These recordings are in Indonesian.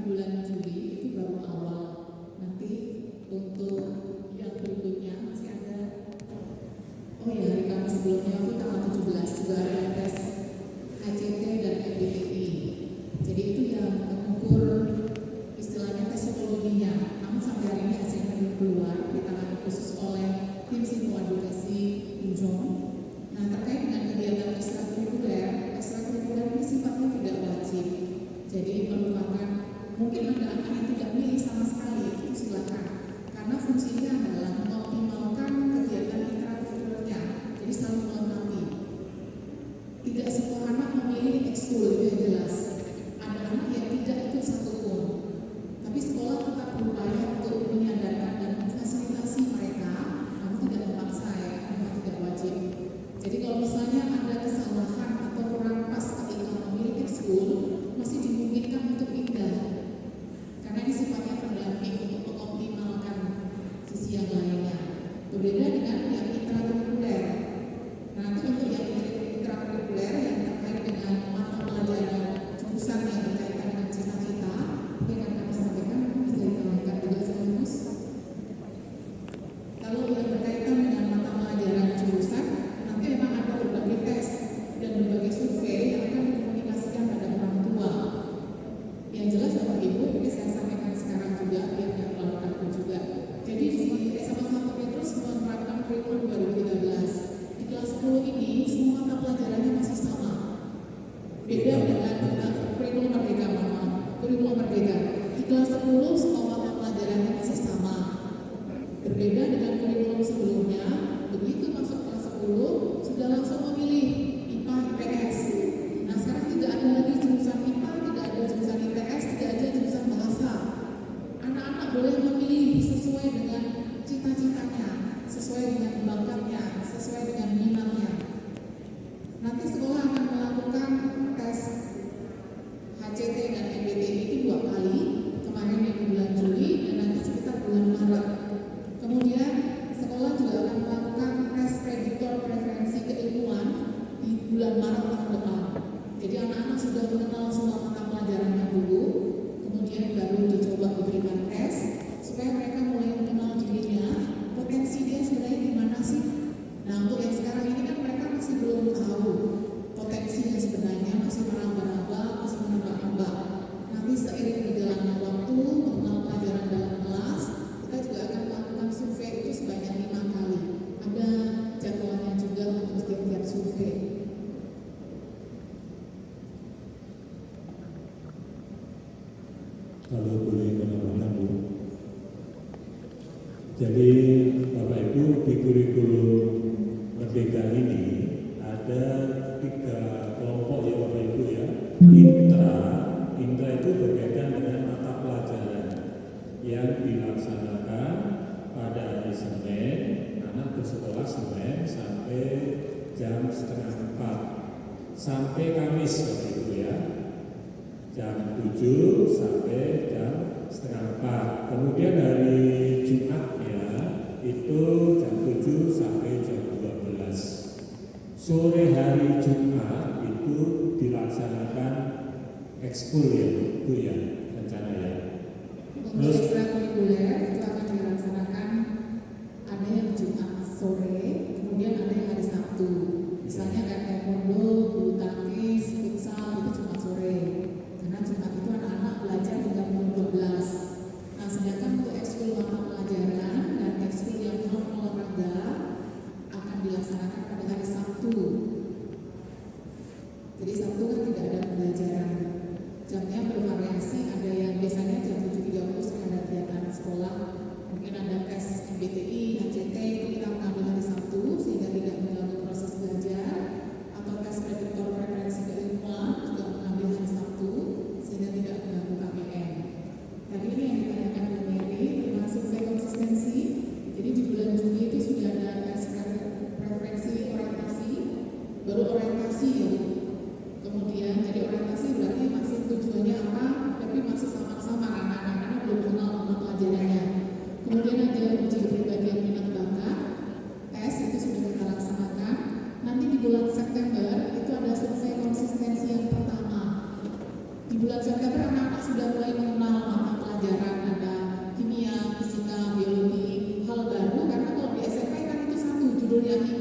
bulan Juli itu baru awal. Nanti untuk yang berikutnya masih ada. Oh ya, hari Kamis sebelumnya itu tanggal 17 juga ada tes HCT dan MBTI. Jadi itu yang mengukur istilahnya tes psikologinya. Namun sampai hari ini hasilnya belum keluar, ditangani khusus oleh tim psikoedukasi Ujong. Nah, terkait dengan kegiatan ekstrakurikuler ini sifatnya tidak wajib. Jadi merupakan mungkin ada anak yang tidak milih sama sekali, itu silakan. Karena fungsinya adalah mengoptimalkan kegiatan intrakurikulernya. Jadi selalu melengkapi. Tidak semua anak memilih ekskul, itu yang jelas. Ada anak yang tidak ikut satupun. Tapi sekolah tetap berupaya untuk menyadarkan dan memfasilitasi mereka, namun tidak memaksa ya, karena tidak wajib. Jadi kalau misalnya ada kesalahan atau kurang pas ketika memilih ekskul, masih dimungkinkan untuk pindah. Karena ini sifatnya pendamping untuk mengoptimalkan sisi yang lainnya. Berbeda dengan yang intrakurikuler. Nanti untuk yang intrakurikuler yang terkait dengan mata pelajaran jurusan yang berkaitan dengan cita-cita, yang akan kami sampaikan bisa diterangkan juga sekaligus. Kalau yang berkaitan dengan mata pelajaran jurusan, nanti memang ada berbagai tes dan berbagai survei yang akan dikomunikasikan pada orang tua. Yang jelas Bapak Ibu, ini saya sampaikan sekarang juga biar tidak terlalu kaku juga. Jadi di SMA 1 Petrus menerapkan kurikulum 2013. Di kelas 10 ini semua mata pelajarannya masih sama. Beda dengan kurikulum Merdeka, kurikulum Merdeka. Di kelas 10 semua mata pelajarannya masih sama. Berbeda dengan kurikulum sebelumnya, begitu masuk kelas 10 sudah langsung memilih IPA IPS. Nah sekarang tidak ada lagi jurusan IPA, tidak ada jurusan IPS, tidak ada jurusan bahasa. Anak-anak boleh memilih sesuai dengan cita-citanya, sesuai dengan bakatnya, sesuai dengan minatnya. Nanti sekolah akan melakukan tes HCT dan MBTI itu 2 kali, kemarin di bulan Juli dan nanti sekitar bulan Maret. Kemudian sekolah juga akan melakukan tes prediktor preferensi keilmuan di bulan Maret tahun depan. Jadi anak-anak sudah mengenal semua mata pelajarannya dulu, kemudian baru dicoba diberikan tes supaya mereka mulai mengenal dirinya, potensi dia sebenarnya di mana sih. Nah untuk yang sekarang ini kan mereka masih belum tahu potensinya sebenarnya, masih meraba-raba, masih menebak-nebak. Nanti seiring berjalannya waktu mengenal pelajaran dalam kelas, kita juga akan melakukan survei itu sebanyak 5 kali. Ada jadwalnya juga untuk setiap survei. Kalau boleh menambahkan Bu. Jadi Bapak Ibu di kurikulum Merdeka ini ada 3 kelompok ya Bapak Ibu ya. Intra itu berkaitan dengan mata pelajaran yang dilaksanakan pada hari Senin, anak bersekolah Senin sampai jam 3:30 sampai Kamis Bapak Ibu ya. Jam 7 sampai jam 3:30. Kemudian hari Jumatnya itu jam 7 sampai jam 12. Sore hari Jumat itu dilaksanakan ekskul ya Bu ya, rencana ya. Untuk ekstrakurikuler itu akan dilaksanakan ada yang Jumat sore, kemudian ada yang hari Sabtu. Misalnya kayak taekwondo, bulu tangkis, futsal itu Jumat sore. Karena Jumat itu anak-anak belajar hingga pukul 12. Nah, sedangkan untuk ekskul mata pelajaran dan ekskul yang non olahraga akan dilaksanakan pada hari Sabtu. Jadi Sabtu kan tidak ada pembelajaran. Jamnya bervariasi, ada yang biasanya jam 7.30 ada kegiatan sekolah, mungkin ada tes MBTI, HCT itu kita mengambil hari Sabtu sehingga tidak mengganggu proses belajar, atau tes prediktor preferensi keilmuan juga mengambil hari Sabtu sehingga tidak mengganggu KPM. Tapi ini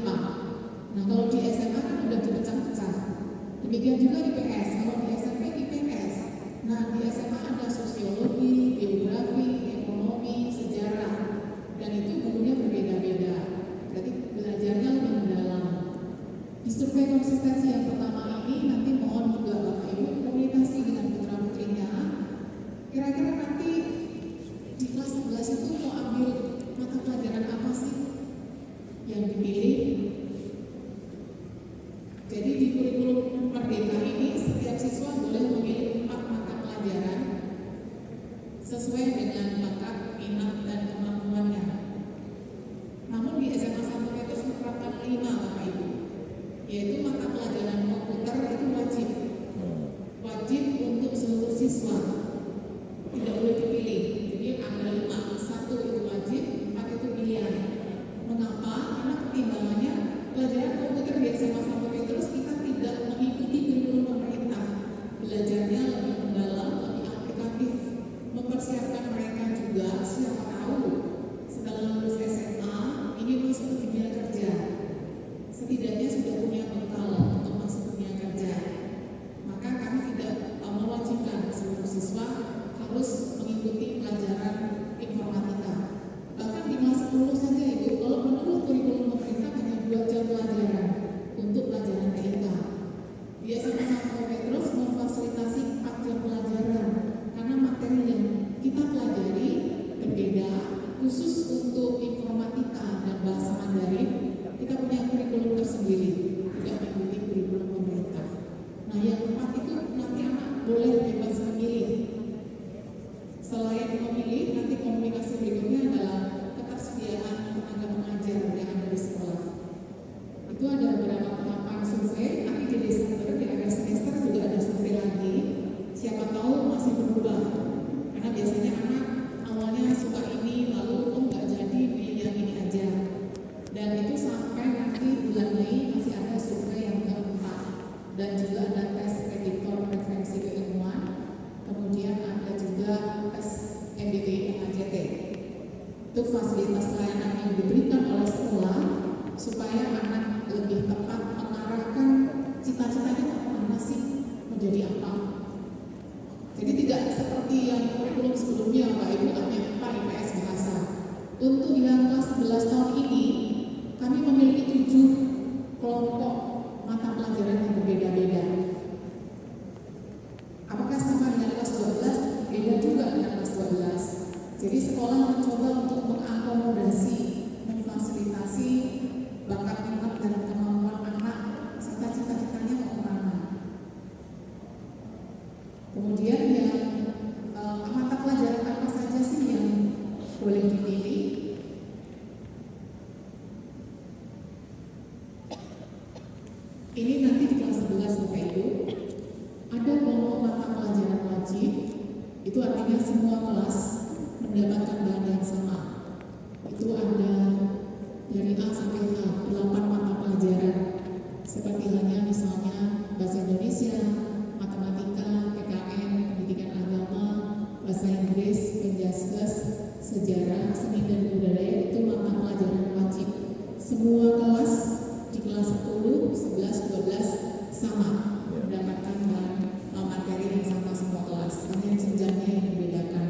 5. Nah kalau di SMA kan udah dipecah-pecah. Demikian juga IPS, kalau di SMP IPS. Nah di SMA ada sosiologi, geografi, ekonomi, sejarah, dan itu gurunya berbeda-beda. Berarti belajarnya lebih mendalam. Di survei konsistensi yang pertama ini nanti mohon juga Bapak Ibu komunikasi dengan putra putrinya. Kira-kira nanti di kelas 11 itu mau ambil mata pelajaran apa sih yang dipilih? Jadi di kurikulum Merdeka ini setiap siswa boleh memilih 4 mata pelajaran sesuai dengan bakat, minat, dan kemampuannya. Namun di SMA 1 itu menerapkan 5 Bapak Ibu, yaitu mata pelajaran komputer itu wajib untuk seluruh siswa, tidak boleh dipilih. Jadi ada 5, 1 itu wajib, 4 itu pilihan. Mengapa? Karena pertimbangannya pelajaran komputer di SMA 1 terus kita tidak mengikuti kurikulum pemerintah. Belajarnya lebih mendalam, lebih aplikatif, mempersiapkan mereka juga siapa tahu setelah lulus SMA ini masuk ke dunia kerja. Setidaknya sudah punya bekal untuk masuk dunia kerja. Maka kami tidak mewajibkan seluruh siswa harus mengikuti pelajaran informatika. Bahkan di kelas 10 saja Ibu, kalau menurut kurikulum pemerintah hanya 2 jam pelajaran untuk pelajaran TIK. Di SMA 1 Petrus memfasilitasi 4 jam pelajaran karena materi yang kita pelajari berbeda. Khusus untuk informatika dan bahasa Mandarin kita punya kurikulum tersendiri, tidak mengikuti kurikulum pemerintah. Nah yang 4 itu nanti anak boleh bebas memilih. Selain memilih, nanti komunikasi berikutnya adalah ketersediaan tenaga pengajar yang ada di sekolah. Itu ada beberapa tahapan survei. Nanti di Desember di akhir semester juga ada survei lagi. Siapa tahu masih berubah. Karena biasanya anak awalnya suka ini, lalu nggak jadi pilih yang ini aja. Dan itu sampai nanti bulan Mei masih ada survei yang keempat. Dan juga ada tes prediktor preferensi keilmuan. Kemudian ada juga tes MBTI AJT. Itu fasilitas layanan yang diberikan oleh sekolah supaya anak lebih tepat mengarahkan cita-citanya kemana sih, menjadi apa. Jadi tidak seperti yang kurikulum sebelumnya Pak Ibu hanya IPA, IPS, bahasa. Untuk yang kelas 11 tahun ini kami memiliki 7 kelompok mata pelajaran yang berbeda-beda. Apakah sama dengan kelas 12? Beda juga dengan kelas 12. Jadi sekolah mencoba untuk mengakomodasi, memfasilitasi bakat minat dan kemampuan anak serta cita-citanya mau kemana. Kemudian yang mata pelajaran apa saja sih yang boleh dipilih? Ini nanti di kelas 11 Bapak Ibu ada kelompok mata pelajaran wajib. Itu artinya semua kelas mendapatkan bahan yang sama. Itu ada dari A sampai H 8 mata pelajaran. Seperti halnya misalnya bahasa Indonesia, matematika, PKN, pendidikan agama, bahasa Inggris, Penjaskes, sejarah, seni dan budaya itu mata pelajaran wajib. Semua kelas di kelas 10, 11, 12 sama mendapatkan materi yang sama semua kelas. Hanya jenjangnya yang membedakan.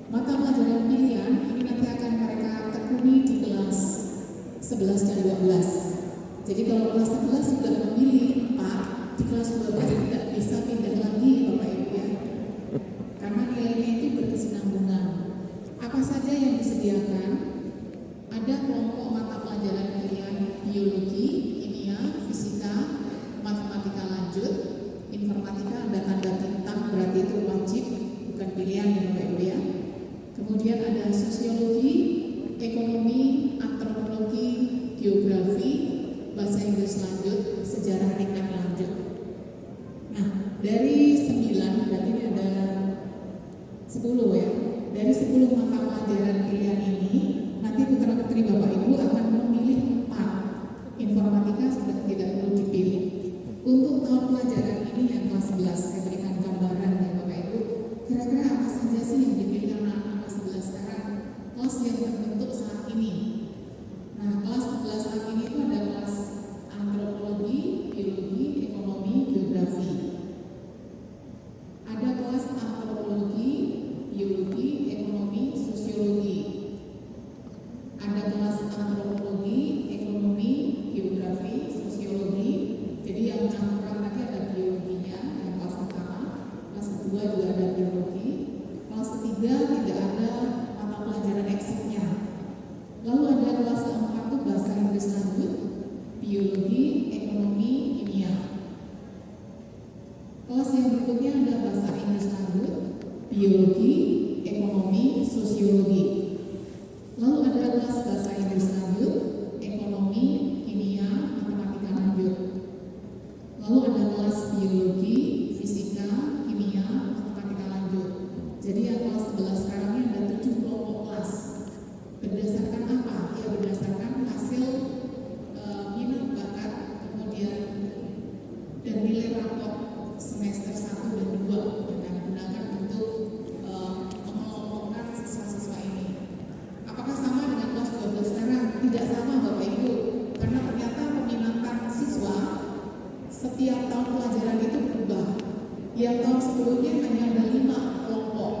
Mata pelajaran pilihan ini nanti akan mereka tekuni di kelas 11 dan 12. Jadi kalau kelas 11 sudah memilih 4, di kelas 12 tidak bisa pindah lagi Bapak Ibu ya. Karena nilainya itu berkesinambungan. Apa saja yang disediakan? Ada kelompok mata pelajaran pilihan biologi, kimia, fisika, matematika lanjut, informatika ada tanda bintang berarti itu wajib, bukan pilihan ya Bapak Ibu ya. Kemudian ada sosiologi, ekonomi, antropologi, geografi, bahasa Inggris lanjut, sejarah ringan lanjut. Nah, dari 9 berarti ini ada 10 ya. Dari 10 mata pelajaran pilihan ini, nanti putra-putri Bapak Ibu akan memilih 4. Informatika sudah tidak perlu dipilih. Untuk tahun pelajaran ini yang kelas 11, saya berikan gambaran ya Bapak Ibu. Kira-kira apa saja sih yang dipilih anak-anak kelas 11 sekarang? Kelas yang terbentuk saat ini. Nah, kelas 11 saat ini itu ada mata pelajaran eksiknya. Lalu ada kelas keempat itu bahasa Inggris lanjut, biologi, ekonomi, kimia. Kelas yang berikutnya ada bahasa Inggris lanjut, biologi, ekonomi, sosiologi. Lalu ada kelas bahasa Inggris lanjut, ekonomi, kimia, matematika lanjut. Lalu ada kelas biologi, fisika, kimia, matematika lanjut. Jadi yang kelas 11 sekarang ini ada 7 kelompok kelas. Berdasarkan apa? Ya berdasarkan hasil minat bakat, kemudian dan nilai rapor semester 1 dan 2 dengan menggunakan untuk mengelompokkan siswa-siswa ini. Apakah sama dengan kelas 12 sekarang? Tidak sama Bapak Ibu, karena ternyata peminatan siswa setiap tahun pelajaran itu berubah. Yang tahun sebelumnya hanya ada 5 kelompok.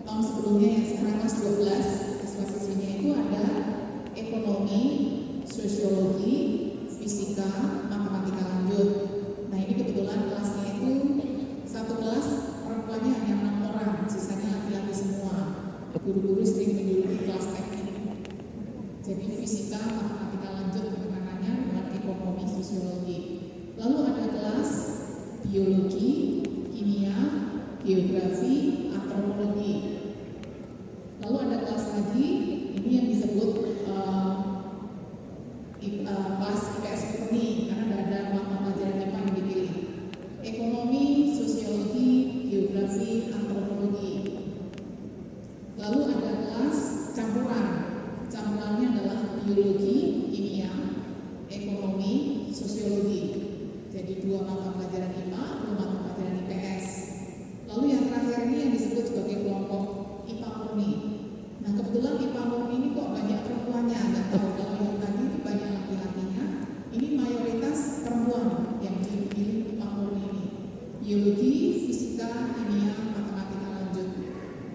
Tahun sebelumnya yang sekarang kelas 12, siswa-siswinya itu ada ekonomi, sosiologi, fisika, matematika lanjut. Nah ini kebetulan kelasnya itu satu kelas perempuannya hanya 6 orang, sisanya laki-laki semua. Guru-guru sering menjuluki kelas teknik. Jadi fisika, matematika lanjut penanganannya dengan ekonomi, sosiologi. Lalu ada kelas biologi, kimia, geografi, antropologi. Lalu ada kelas lagi, ini yang disebut kelas IPS murni, karena tidak ada mata pelajaran IPA yang dipilih. Ekonomi, sosiologi, geografi, antropologi. Lalu ada kelas campuran. Campurannya adalah biologi, kimia, ekonomi, sosiologi. Jadi 2 mata pelajaran IPA, 2 mata pelajaran IPS. Lalu yang terakhir ini yang disebut sebagai kelompok IPA murni. Nah kebetulan IPA murni ini kok banyak perempuannya, nggak tahu. Kalau yang tadi banyak laki-lakinya, ini mayoritas perempuan yang dipilih IPA murni ini. Biologi, fisika, kimia, matematika lanjut.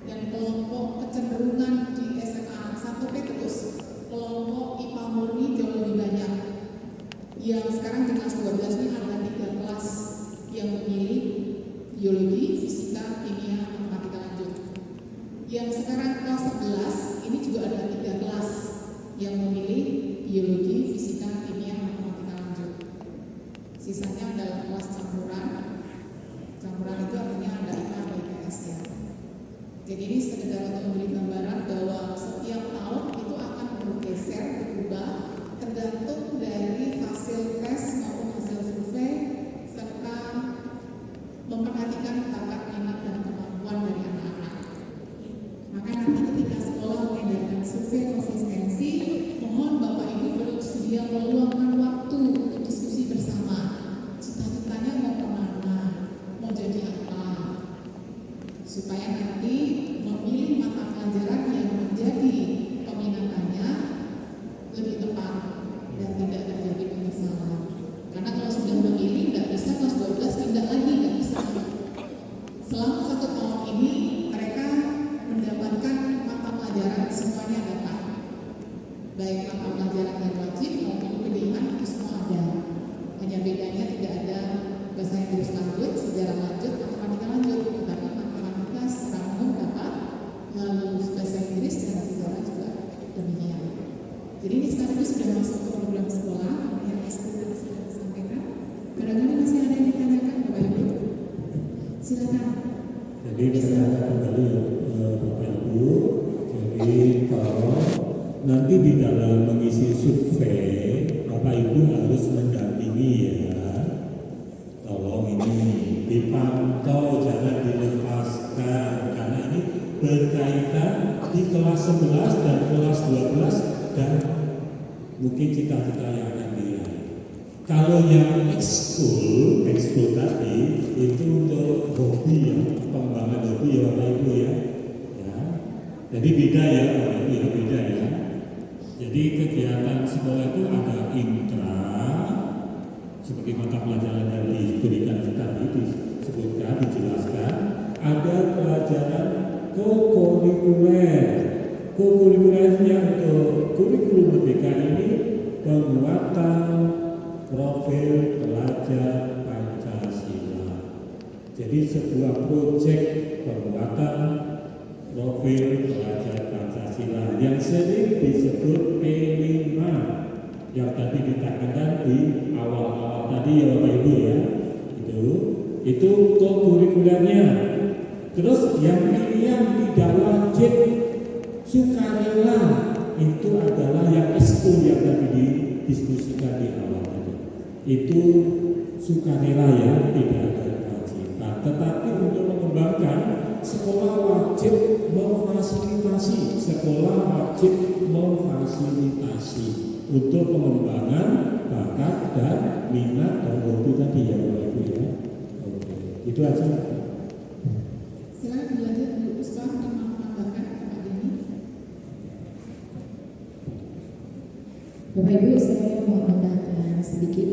Dan kelompok kecenderungan di SMA 1 Petrus, kelompok IPA murni jauh lebih banyak. Yang sekarang di kelas 12 ini ada 3 kelas yang memilih biologi, fisika, kimia, matematika lanjut. Yang sekarang kelas 11 ini juga ada 3 kelas yang memilih biologi, fisika, kimia, matematika lanjut. Sisanya adalah kelas campuran. Campuran itu artinya ada IPA dan IPS ya. Jadi ini sekedar untuk memberi gambaran bahwa setiap tahun itu akan bergeser, berubah tergantung dari hasil tes maupun hasil survei serta memperhatikan bakat, minat dan kemampuan dari anak-anak. Maka nanti ketika sekolah mengadakan survei konsistensi, mohon Bapak Ibu bersedia meluangkan waktu untuk diskusi bersama. Cita-citanya mau kemana, mau jadi apa, supaya nanti memilih mata pelajaran yang menjadi peminatannya lebih tepat dan tidak terjadi penyesalan. Karena kalau sudah memilih, nggak bisa kelas 12 pindah lagi, nggak bisa. Selama 1 tahun ini mereka mendapatkan mata pelajaran semuanya dapat, baik mata pelajaran yang wajib maupun pilihan itu semua ada. Hanya bedanya tidak ada bahasa Inggris lanjut, sejarah lanjut, matematika lanjut, tetapi matematika secara umum dapat, lalu bahasa Inggris dan sejarah juga demikian. Jadi ini sekarang sudah masuk ke program sekolah yang sudah disampaikan. Barangkali masih ada yang ditanyakan Bapak Ibu? Silakan. Jadi saya kembali Bapak Ibu. Jadi kalau nanti di dalam mengisi survei, Bapak Ibu harus mendampingi ya. Tolong ini dipantau, jangan dilepaskan, karena ini berkaitan di kelas 11 dan kelas 12 dan mungkin cita-cita yang akan diraih. Kalau yang ekskul tadi itu untuk hobi ya, pengembangan hobi ya Bapak Ibu ya. Jadi beda ya Bapak Ibu ya, beda ya. Jadi kegiatan sekolah itu ada intra, seperti mata pelajaran yang diberikan tadi disebutkan, dijelaskan. Ada pelajaran kokurikuler. Kokurikulernya untuk kurikulum merdeka ini penguatan profil pelajar Pancasila. Jadi sebuah proyek penguatan profil pelajar Pancasila yang sering disebut P5 yang tadi ditekankan di awal-awal tadi ya Bapak Ibu ya, itu kurikulernya. Terus yang pilihan tidak wajib sukarela itu adalah yang ekskul yang tadi didiskusikan di awal tadi. Itu sukarela ya, tidak ada kewajiban. Tetapi untuk mengembangkan sekolah wajib memfasilitasi, untuk pengembangan bakat dan minat dan hobi tadi ya Bapak Ibu ya. Oke, itu aja. Silakan dilanjut Bu Puspa untuk menambahkan Pak Denny. Bapak Ibu, saya mau menambahkan sedikit